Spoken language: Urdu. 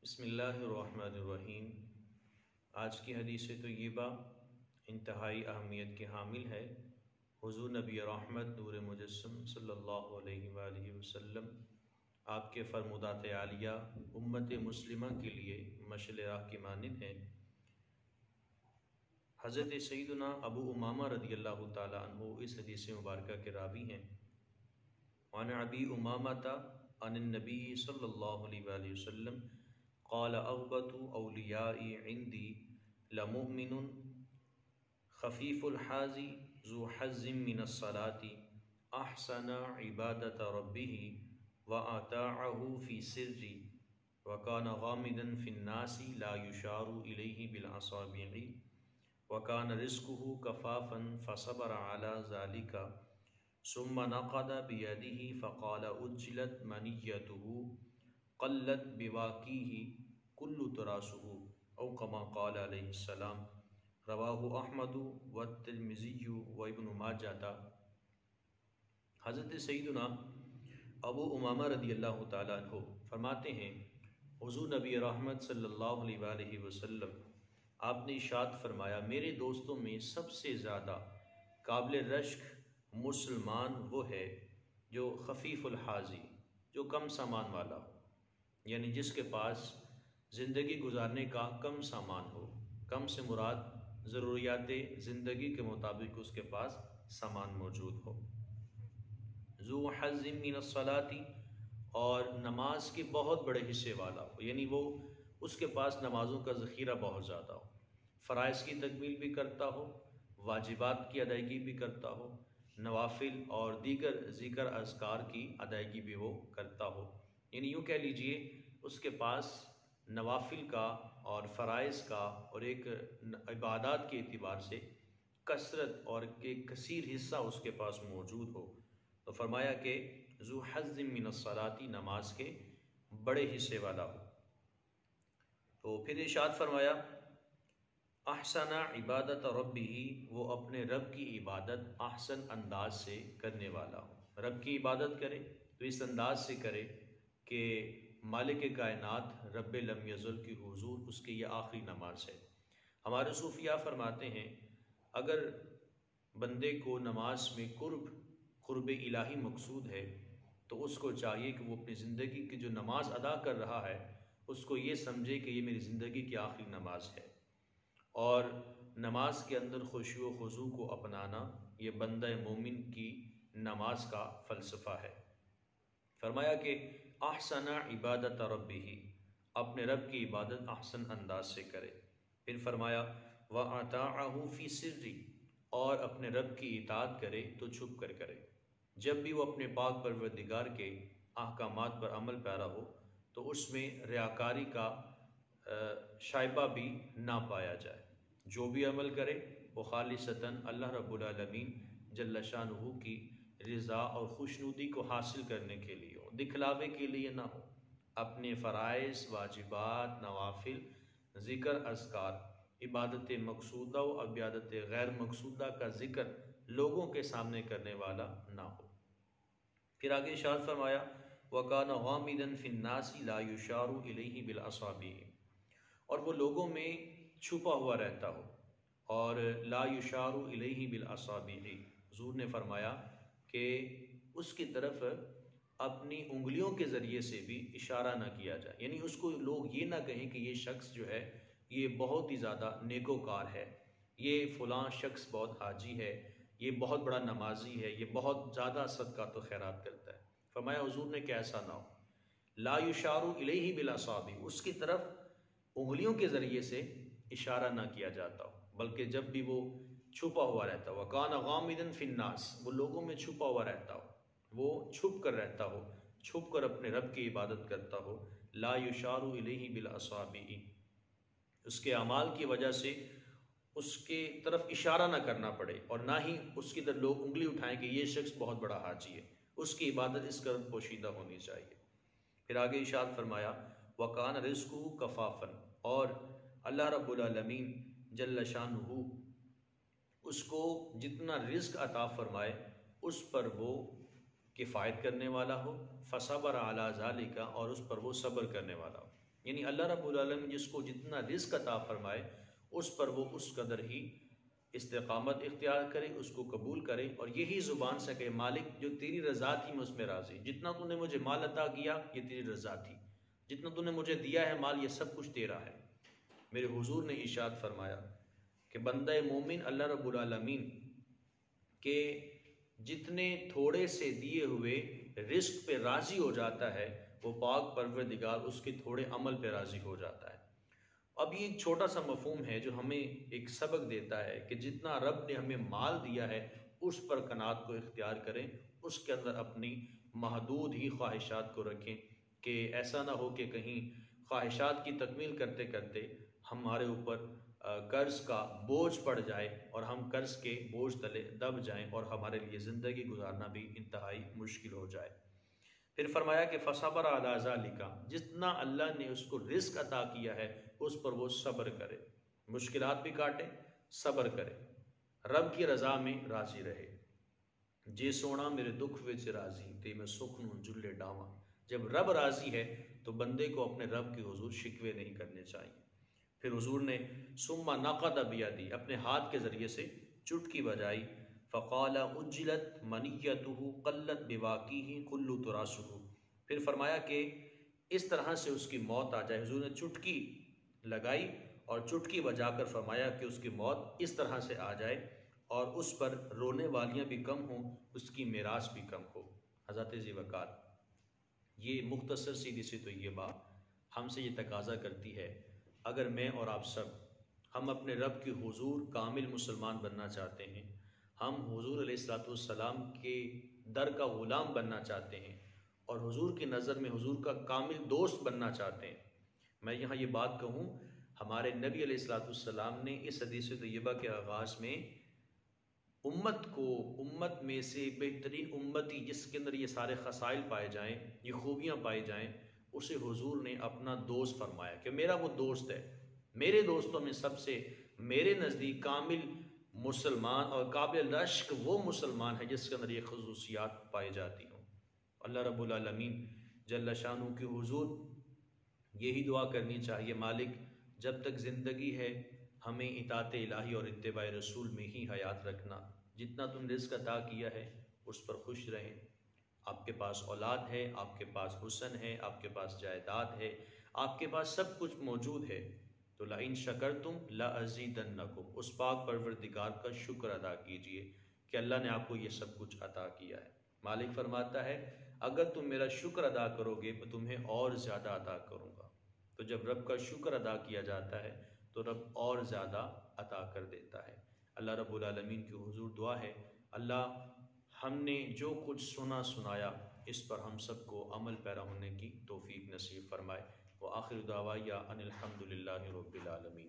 بسم اللہ الرحمن الرحیم۔ آج کی حدیث طیبہ انتہائی اہمیت کی حامل ہے۔ حضور نبی رحمت نور مجسم صلی اللہ علیہ وآلہ وسلم آپ کے فرمودات عالیہ امت مسلمہ کے لیے مشعل راہ کی مانند ہیں۔ حضرت سیدنا ابو امامہ رضی اللہ تعالی عنہ اس حدیث مبارکہ کے راوی ہیں۔ وعن ابی امامۃ عن النبی صلی اللہ علیہ وآلہ وسلم قال اغبط اولیائی عندی لمؤمن خفیف الحاظ ذو حظ من الصلاة احسن عبادت ربه واطاعه في سر وكان غامدا في الناس لا يشار إليه بالأصابع وكان رزقه كفافا فصبر على ذلك ثم نقض بيده فقال أجلت منيته قلت بواقيه كل تراسه او كما قال علیہ السلام۔ رواہ احمد والترمذی وابن ماجہ۔ حضرت سیدنا ابو امامہ رضی اللہ تعالیٰ عنہ فرماتے ہیں، حضور نبی رحمت صلی اللہ علیہ وآلہ وسلم آپ نے ارشاد فرمایا، میرے دوستوں میں سب سے زیادہ قابل رشک مسلمان وہ ہے جو خفیف الحاظی، جو کم سامان والا ہو، یعنی جس کے پاس زندگی گزارنے کا کم سامان ہو۔ کم سے مراد ضروریات زندگی کے مطابق اس کے پاس سامان موجود ہو۔ ذو حظ من الصلاة، اور نماز کے بہت بڑے حصے والا ہو، یعنی وہ اس کے پاس نمازوں کا ذخیرہ بہت زیادہ ہو، فرائض کی تکمیل بھی کرتا ہو، واجبات کی ادائیگی بھی کرتا ہو، نوافل اور دیگر ذکر اذکار کی ادائیگی بھی وہ کرتا ہو۔ یعنی یوں کہہ لیجئے اس کے پاس نوافل کا اور فرائض کا اور ایک عبادات کے اعتبار سے کثرت اور ایک کثیر حصہ اس کے پاس موجود ہو۔ تو فرمایا کہ ذو حظ من الصلاة، نماز کے بڑے حصے والا ہو۔ تو پھر ارشاد فرمایا، احسن عبادت ربہ، وہ اپنے رب کی عبادت احسن انداز سے کرنے والا ہو۔ رب کی عبادت کرے تو اس انداز سے کرے کہ مالک کائنات رب لم یزل کی حضور اس کی یہ آخری نماز ہے۔ ہمارے صوفیاء فرماتے ہیں، اگر بندے کو نماز میں قرب الہی مقصود ہے تو اس کو چاہیے کہ وہ اپنی زندگی کی جو نماز ادا کر رہا ہے اس کو یہ سمجھے کہ یہ میری زندگی کی آخری نماز ہے، اور نماز کے اندر خشوع و خضوع کو اپنانا یہ بندہ مومن کی نماز کا فلسفہ ہے۔ فرمایا کہ احسن عبادت ربہ، اپنے رب کی عبادت احسن انداز سے کرے۔ پھر فرمایا وَأَطَاعَهُ فِي سِرِّ، اور اپنے رب کی اطاعت کرے تو چھپ کر کرے۔ جب بھی وہ اپنے پاک پروردگار کے احکامات پر عمل پیرا ہو تو اس میں ریاکاری کا شائبہ بھی نہ پایا جائے۔ جو بھی عمل کرے وہ خالصتاً اللہ رب العالمین جل شانہ کی رضا اور خوشنودی کو حاصل کرنے کے لیے ہو، دکھلاوے کے لیے نہ ہو۔ اپنے فرائض، واجبات، نوافل، ذکر اذکار، عبادت مقصودہ و عبادت غیر مقصودہ کا ذکر لوگوں کے سامنے کرنے والا نہ ہو۔ پھر آگے ارشاد فرمایا وَكَانَ غَامِدًا فِي النَّاسِ لَا يُشَارُ إِلَيْهِ بِالْأَصَابِعِ، اور وہ لوگوں میں چھپا ہوا رہتا ہو، اور لا یشار الیہ بالاصابع، حضور نے فرمایا کہ اس کی طرف اپنی انگلیوں کے ذریعے سے بھی اشارہ نہ کیا جائے، یعنی اس کو لوگ یہ نہ کہیں کہ یہ شخص جو ہے یہ بہت ہی زیادہ نیکوکار ہے، یہ فلاں شخص بہت حاجی ہے، یہ بہت بڑا نمازی ہے، یہ بہت زیادہ صدقات و خیرات کرتا ہے۔ فرمایا حضور نے کہ ایسا نہ ہو، لا یشار الیہ بالاصابع، اس کی طرف انگلیوں کے ذریعے سے اشارہ نہ کیا جاتا ہو، بلکہ جب بھی وہ چھپا ہوا رہتا ہو، وَكَانَ غَامِدًا فِي النَّاسِ، وہ لوگوں میں چھپا ہوا رہتا ہو، وہ چھپ کر رہتا ہو، چھپ کر اپنے رب کی عبادت کرتا ہو، لا یشار الیہ بالاصابع، اس کے اعمال کی وجہ سے اس کے طرف اشارہ نہ کرنا پڑے، اور نہ ہی اس کی طرف لوگ انگلی اٹھائیں کہ یہ شخص بہت بڑا حاجی ہے، اس کی عبادت اس قدر پوشیدہ ہونی چاہیے۔ پھر آگے ارشاد فرمایا وَكَانَ رِزْقُهُ كَفَافًا، اور اللہ رب العالمین جل شانہ اس کو جتنا رزق عطا فرمائے اس پر وہ کفایت کرنے والا ہو، فصبر علی ذالک، اور اس پر وہ صبر کرنے والا ہو۔ یعنی اللہ رب العالمین جس کو جتنا رزق عطا فرمائے اس پر وہ اس قدر ہی استقامت اختیار کرے، اس کو قبول کرے، اور یہی زبان سے کہ مالک جو تیری رضا تھی میں اس میں راضی، جتنا تو نے مجھے مال عطا کیا یہ تیری رضا تھی، جتنا تو نے مجھے دیا ہے مال یہ سب کچھ تیرا ہے۔ میرے حضور نے ارشاد فرمایا کہ بندہ مومن اللہ رب العالمین کے جتنے تھوڑے سے دیے ہوئے رزق پہ راضی ہو جاتا ہے، وہ پاک پروردگار اس کے تھوڑے عمل پہ راضی ہو جاتا ہے۔ اب یہ ایک چھوٹا سا مفہوم ہے جو ہمیں ایک سبق دیتا ہے کہ جتنا رب نے ہمیں مال دیا ہے اس پر قناعت کو اختیار کریں، اس کے اندر اپنی محدود ہی خواہشات کو رکھیں، کہ ایسا نہ ہو کہ کہیں خواہشات کی تکمیل کرتے کرتے ہمارے اوپر قرض کا بوجھ پڑ جائے اور ہم قرض کے بوجھ تلے دب جائیں اور ہمارے لیے زندگی گزارنا بھی انتہائی مشکل ہو جائے۔ پھر فرمایا کہ فصبر علی ذالک، جتنا اللہ نے اس کو رزق عطا کیا ہے اس پر وہ صبر کرے، مشکلات بھی کاٹے، صبر کرے، رب کی رضا میں راضی رہے۔ جے سونا میرے دکھ وچ راضی تے میں سکھ نوں جلے ڈاواں۔ جب رب راضی ہے تو بندے کو اپنے رب کے حضور شکوے نہیں کرنے چاہیے۔ پھر حضور نے ثم نقد بیدی، اپنے ہاتھ کے ذریعے سے چٹکی بجائی، فقال اجلت منیتہ قلت بواقیہ کل تراسہ، پھر فرمایا کہ اس طرح سے اس کی موت آ جائے۔ حضور نے چٹکی لگائی اور چٹکی بجا کر فرمایا کہ اس کی موت اس طرح سے آ جائے اور اس پر رونے والیاں بھی کم ہوں، اس کی میراث بھی کم ہو۔ حضرت ذی وقار، یہ مختصر سیدھی سی تو یہ بات ہم سے یہ تقاضا کرتی ہے، اگر میں اور آپ سب ہم اپنے رب کے حضور کامل مسلمان بننا چاہتے ہیں، ہم حضور علیہ الصلوۃ والسلام کے در کا غلام بننا چاہتے ہیں اور حضور کی نظر میں حضور کا کامل دوست بننا چاہتے ہیں، میں یہاں یہ بات کہوں، ہمارے نبی علیہ الصلوۃ والسلام نے اس حدیث طیبہ کے آغاز میں امت کو، امت میں سے بہترین امتی جس کے اندر یہ سارے خصائل پائے جائیں، یہ خوبیاں پائی جائیں، اسے حضور نے اپنا دوست فرمایا کہ میرا وہ دوست ہے۔ میرے دوستوں میں سب سے میرے نزدیک کامل مسلمان اور قابل رشک وہ مسلمان ہے جس کے اندر یہ خصوصیات پائی جاتی ہوں۔ اللہ رب العالمین جل شانہ کے حضور یہی دعا کرنی چاہیے، مالک جب تک زندگی ہے ہمیں اطاعت الہی اور اتباع رسول میں ہی حیات رکھنا، جتنا تم رزق عطا کیا ہے اس پر خوش رہیں۔ آپ کے پاس اولاد ہے، آپ کے پاس حسن ہے، آپ کے پاس جائیداد ہے، آپ کے پاس سب کچھ موجود ہے، تو لئن شکرتم لازیدنکم، اس پاک پروردگار کا شکر ادا کیجئے کہ اللہ نے آپ کو یہ سب کچھ عطا کیا ہے۔ مالک فرماتا ہے اگر تم میرا شکر ادا کرو گے تو تمہیں اور زیادہ عطا کروں گا۔ تو جب رب کا شکر ادا کیا جاتا ہے تو رب اور زیادہ عطا کر دیتا ہے۔ اللہ رب العالمین کی حضور دعا ہے، اللہ ہم نے جو کچھ سنا سنایا اس پر ہم سب کو عمل پیرا ہونے کی توفیق نصیب فرمائے۔ وآخر دعوایا ان الحمد للہ رب العالمین۔